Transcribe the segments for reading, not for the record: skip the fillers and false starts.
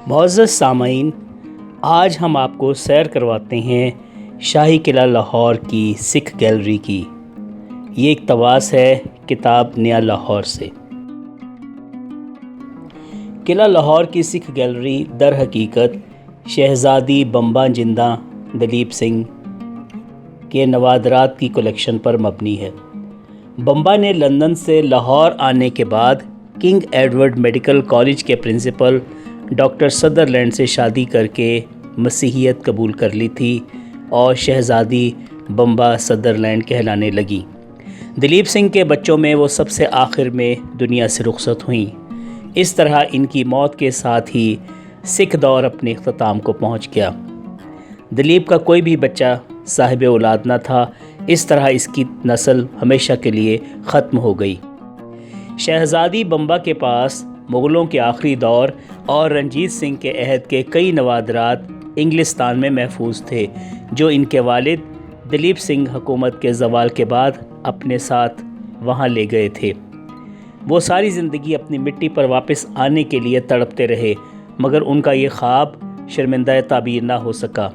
معزز سامعین، آج ہم آپ کو سیر کرواتے ہیں شاہی قلعہ لاہور کی سکھ گیلری کی۔ یہ اقتباس ہے کتاب نیا لاہور سے۔ قلعہ لاہور کی سکھ گیلری در حقیقت شہزادی بمبا جندہ دلیپ سنگھ کے نوادرات کی کلیکشن پر مبنی ہے۔ بمبا نے لندن سے لاہور آنے کے بعد کنگ ایڈورڈ میڈیکل کالج کے پرنسپل ڈاکٹر سدرلینڈ سے شادی کر کے مسیحیت قبول کر لی تھی اور شہزادی بمبا سدرلینڈ کہلانے لگیں۔ دلیپ سنگھ کے بچوں میں وہ سب سے آخر میں دنیا سے رخصت ہوئیں۔ اس طرح ان کی موت کے ساتھ ہی سکھ دور اپنے اختتام کو پہنچ گیا۔ دلیپ کا کوئی بھی بچہ صاحب اولاد نہ تھا، اس طرح اس کی نسل ہمیشہ کے لیے ختم ہو گئی۔ شہزادی بمبا کے پاس مغلوں کے آخری دور اور رنجیت سنگھ کے عہد کے کئی نوادرات انگلستان میں محفوظ تھے، جو ان کے والد دلیپ سنگھ حکومت کے زوال کے بعد اپنے ساتھ وہاں لے گئے تھے۔ وہ ساری زندگی اپنی مٹی پر واپس آنے کے لیے تڑپتے رہے، مگر ان کا یہ خواب شرمندہ تعبیر نہ ہو سکا۔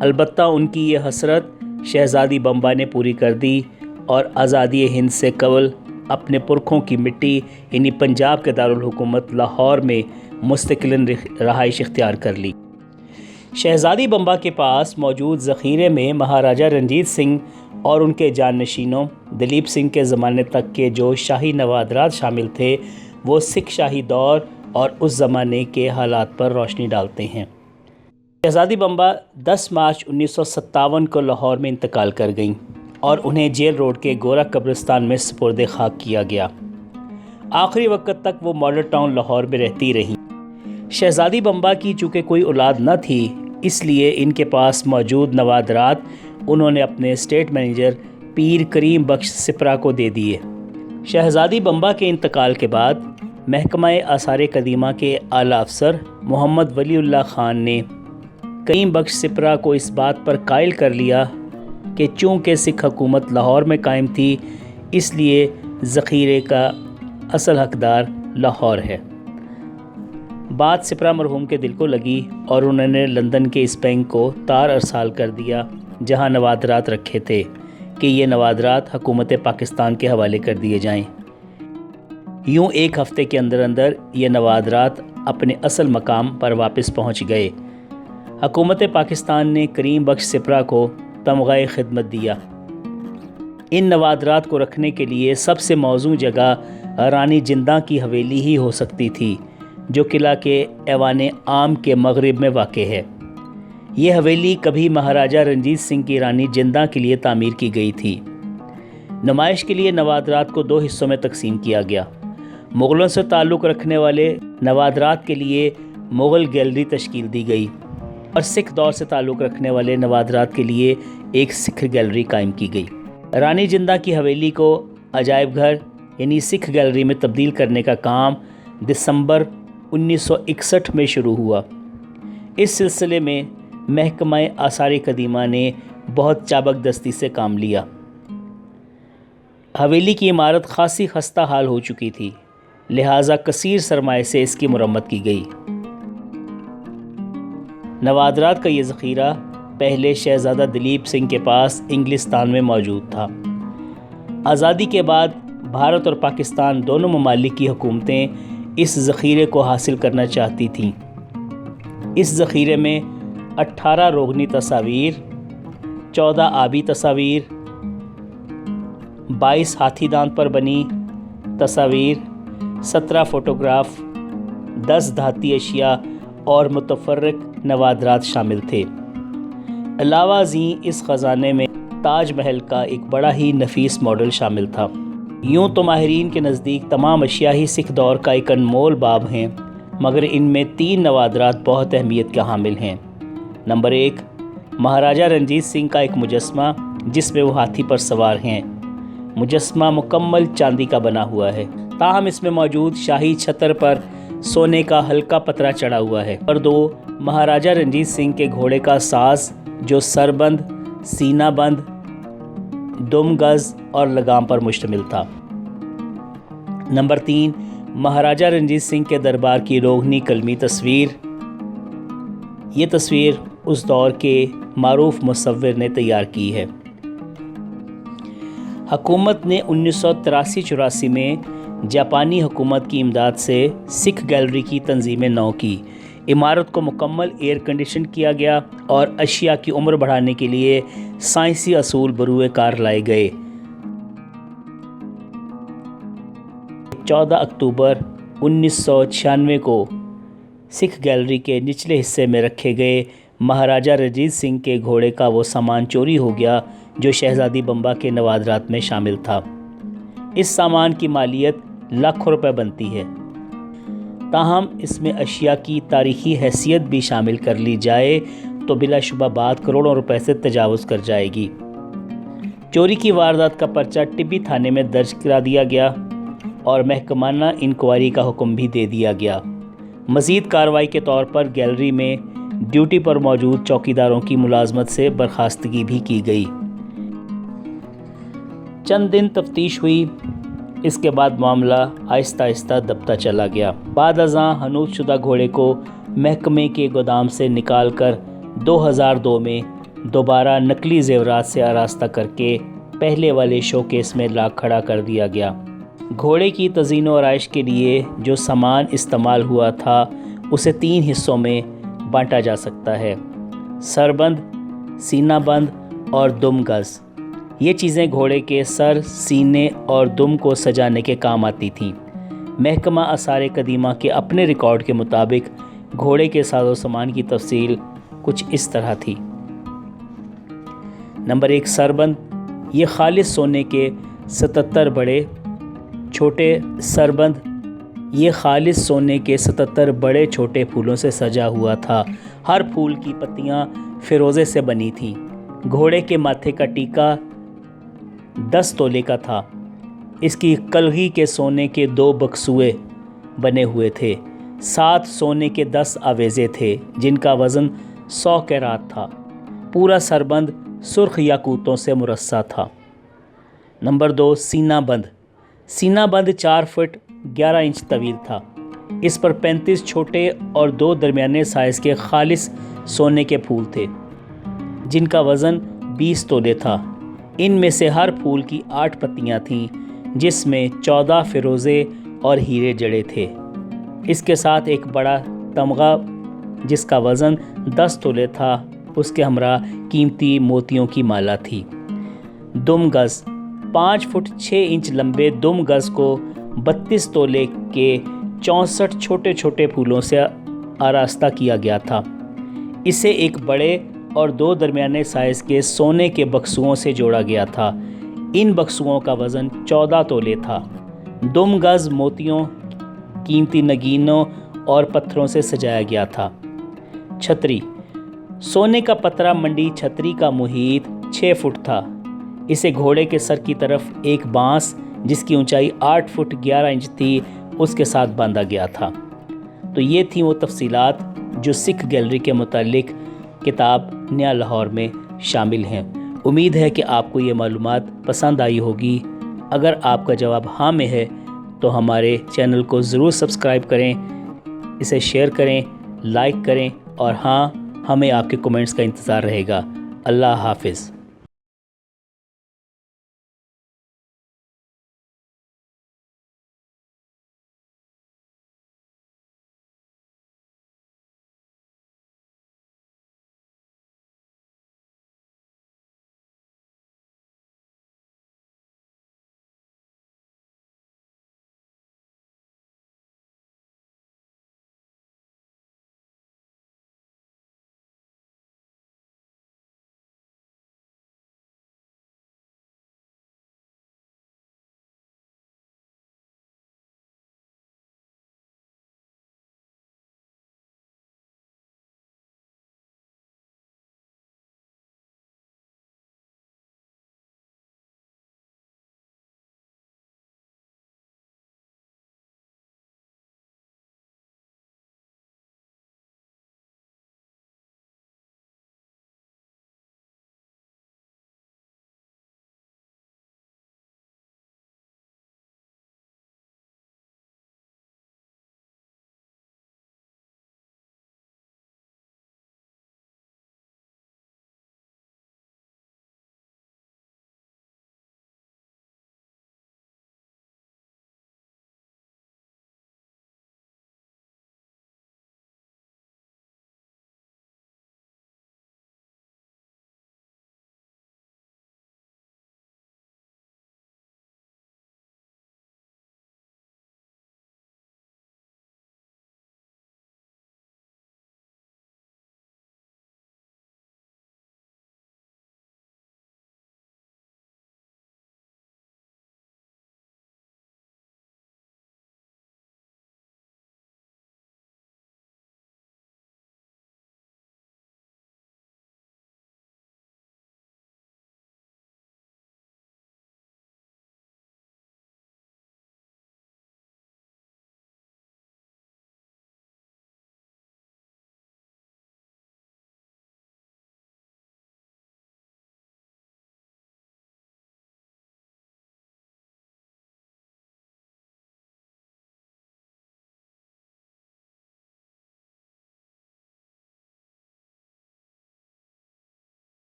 البتہ ان کی یہ حسرت شہزادی بمبا نے پوری کر دی اور آزادی ہند سے قبل اپنے پرکھوں کی مٹی یعنی پنجاب کے دارالحکومت لاہور میں مستقلاً رہائش اختیار کر لی۔ شہزادی بمبا کے پاس موجود ذخیرے میں مہاراجہ رنجیت سنگھ اور ان کے جانشینوں دلیپ سنگھ کے زمانے تک کے جو شاہی نوادرات شامل تھے، وہ سکھ شاہی دور اور اس زمانے کے حالات پر روشنی ڈالتے ہیں۔ شہزادی بمبا 10 مارچ 1957 کو لاہور میں انتقال کر گئیں اور انہیں جیل روڈ کے گورا قبرستان میں سپرد خاک کیا گیا۔ آخری وقت تک وہ ماڈل ٹاؤن لاہور میں رہتی رہیں۔ شہزادی بمبا کی چونکہ کوئی اولاد نہ تھی، اس لیے ان کے پاس موجود نوادرات انہوں نے اپنے اسٹیٹ مینیجر پیر کریم بخش سپرا کو دے دیے۔ شہزادی بمبا کے انتقال کے بعد محکمہ آثار قدیمہ کے اعلیٰ افسر محمد ولی اللہ خان نے کریم بخش سپرا کو اس بات پر قائل کر لیا کہ چونکہ سکھ حکومت لاہور میں قائم تھی، اس لیے ذخیرے کا اصل حقدار لاہور ہے۔ بات سپرا مرحوم کے دل کو لگی اور انہوں نے لندن کے اس بینک کو تار ارسال کر دیا جہاں نوادرات رکھے تھے کہ یہ نوادرات حکومت پاکستان کے حوالے کر دیے جائیں۔ یوں ایک ہفتے کے اندر اندر یہ نوادرات اپنے اصل مقام پر واپس پہنچ گئے۔ حکومت پاکستان نے کریم بخش سپرا کو تمغہ خدمت دیا۔ ان نوادرات کو رکھنے کے لیے سب سے موزوں جگہ رانی جندہ کی حویلی ہی ہو سکتی تھی، جو قلعہ کے ایوان عام کے مغرب میں واقع ہے۔ یہ حویلی کبھی مہاراجہ رنجیت سنگھ کی رانی جندہ کے لیے تعمیر کی گئی تھی۔ نمائش کے لیے نوادرات کو 2 حصوں میں تقسیم کیا گیا۔ مغلوں سے تعلق رکھنے والے نوادرات کے لیے مغل گیلری تشکیل دی گئی اور سکھ دور سے تعلق رکھنے والے نوادرات کے لیے ایک سکھ گیلری قائم کی گئی۔ رانی جندہ کی حویلی کو عجائب گھر یعنی سکھ گیلری میں تبدیل کرنے کا کام دسمبر 1961 میں شروع ہوا۔ اس سلسلے میں محکمہ آثار قدیمہ نے بہت چابک دستی سے کام لیا۔ حویلی کی عمارت خاصی خستہ حال ہو چکی تھی، لہٰذا کثیر سرمایے سے اس کی مرمت کی گئی۔ نوادرات کا یہ ذخیرہ پہلے شہزادہ دلیپ سنگھ کے پاس انگلستان میں موجود تھا۔ آزادی کے بعد بھارت اور پاکستان دونوں ممالک کی حکومتیں اس ذخیرے کو حاصل کرنا چاہتی تھیں۔ اس ذخیرے میں 18 روغنی تصاویر، 14 آبی تصاویر، 22 ہاتھی دانت پر بنی تصاویر، 17 فوٹوگراف، 10 دھاتی اشیاء اور متفرق نوادرات شامل تھے۔ علاوہ ازیں اس خزانے میں تاج محل کا ایک بڑا ہی نفیس ماڈل شامل تھا۔ یوں تو ماہرین کے نزدیک تمام اشیاء ہی سکھ دور کا ایک انمول باب ہیں، مگر ان میں 3 نوادرات بہت اہمیت کے حامل ہیں۔ نمبر 1، مہاراجہ رنجیت سنگھ کا ایک مجسمہ جس میں وہ ہاتھی پر سوار ہیں۔ مجسمہ مکمل چاندی کا بنا ہوا ہے، تاہم اس میں موجود شاہی چھتر پر سونے کا ہلکا پترا چڑھا ہوا ہے۔ اور 2، مہاراجہ رنجیت سنگھ کے گھوڑے کا ساز جو سربند، سینہ بند، دم گز اور لگام پر مشتمل تھا۔ نمبر 3، مہاراجہ رنجیت سنگھ کے دربار کی روغنی کلمی تصویر۔ یہ تصویر اس دور کے معروف مصور نے تیار کی ہے۔ حکومت نے 1983-84 میں جاپانی حکومت کی امداد سے سکھ گیلری کی تنظیم نو کی۔ عمارت کو مکمل ایئر کنڈیشن کیا گیا اور اشیاء کی عمر بڑھانے کے لیے سائنسی اصول بروئے کار لائے گئے۔ 14 اکتوبر 1996 کو سکھ گیلری کے نچلے حصے میں رکھے گئے مہاراجہ رنجیت سنگھ کے گھوڑے کا وہ سامان چوری ہو گیا جو شہزادی بمبا کے نوادرات میں شامل تھا۔ اس سامان کی مالیت لاکھوں روپے بنتی ہے، تاہم اس میں اشیاء کی تاریخی حیثیت بھی شامل کر لی جائے تو بلا شبہ بات کروڑوں روپے سے تجاوز کر جائے گی۔ چوری کی واردات کا پرچہ ٹبی تھانے میں درج کرا دیا گیا اور محکمانہ انکوائری کا حکم بھی دے دیا گیا۔ مزید کارروائی کے طور پر گیلری میں ڈیوٹی پر موجود چوکیداروں کی ملازمت سے برخاستگی بھی کی گئی۔ چند دن تفتیش ہوئی، اس کے بعد معاملہ آہستہ آہستہ دبتا چلا گیا۔ بعد ازاں حنوط شدہ گھوڑے کو محکمے کے گودام سے نکال کر 2002 میں دوبارہ نقلی زیورات سے آراستہ کر کے پہلے والے شو کیس میں لا کھڑا کر دیا گیا۔ گھوڑے کی تزئین و آرائش کے لیے جو سامان استعمال ہوا تھا اسے 3 حصوں میں بانٹا جا سکتا ہے: سربند، سینہ بند اور دم گز۔ یہ چیزیں گھوڑے کے سر، سینے اور دم کو سجانے کے کام آتی تھیں۔ محکمہ آثار قدیمہ کے اپنے ریکارڈ کے مطابق گھوڑے کے ساز و سامان کی تفصیل کچھ اس طرح تھی۔ نمبر 1، سربند۔ یہ خالص سونے کے 77 بڑے چھوٹے پھولوں سے سجا ہوا تھا۔ ہر پھول کی پتیاں فیروزے سے بنی تھیں۔ گھوڑے کے ماتھے کا ٹیکا 10 تولے کا تھا۔ اس کی کلغی کے سونے کے 2 بکسوے بنے ہوئے تھے۔ 7 سونے کے 10 آویزے تھے جن کا وزن 100 کیرات تھا۔ پورا سربند سرخ یاقوتوں سے مرصع تھا۔ نمبر 2، سینہ بند۔ سینہ بند 4 فٹ 11 انچ طویل تھا۔ اس پر 35 چھوٹے اور 2 درمیانے سائز کے خالص سونے کے پھول تھے جن کا وزن 20 تولے تھا۔ ان میں سے ہر پھول کی 8 پتیاں تھیں جس میں 14 فیروزے اور ہیرے جڑے تھے۔ اس کے ساتھ ایک بڑا تمغہ جس کا وزن 10 تولے تھا، اس کے ہمراہ قیمتی موتیوں کی مالا تھی۔ دم گز۔ 5 فٹ 6 انچ لمبے دم گز کو 32 تولے کے 64 چھوٹے چھوٹے پھولوں سے آراستہ کیا گیا تھا۔ اسے ایک بڑے اور 2 درمیانے سائز کے سونے کے بکسوؤں سے جوڑا گیا تھا۔ ان بکسوؤں کا وزن 14 تولے تھا۔ دم گز موتیوں، قیمتی نگینوں اور پتھروں سے سجایا گیا تھا۔ چھتری۔ سونے کا پترا منڈی چھتری کا محیط 6 فٹ تھا۔ اسے گھوڑے کے سر کی طرف ایک بانس جس کی اونچائی 8 فٹ 11 انچ تھی اس کے ساتھ باندھا گیا تھا۔ تو یہ تھیں وہ تفصیلات جو سکھ گیلری کے متعلق کتاب نیا لاہور میں شامل ہیں۔ امید ہے کہ آپ کو یہ معلومات پسند آئی ہوگی۔ اگر آپ کا جواب ہاں میں ہے تو ہمارے چینل کو ضرور سبسکرائب کریں، اسے شیئر کریں، لائک کریں اور ہاں، ہمیں آپ کے کمنٹس کا انتظار رہے گا۔ اللہ حافظ۔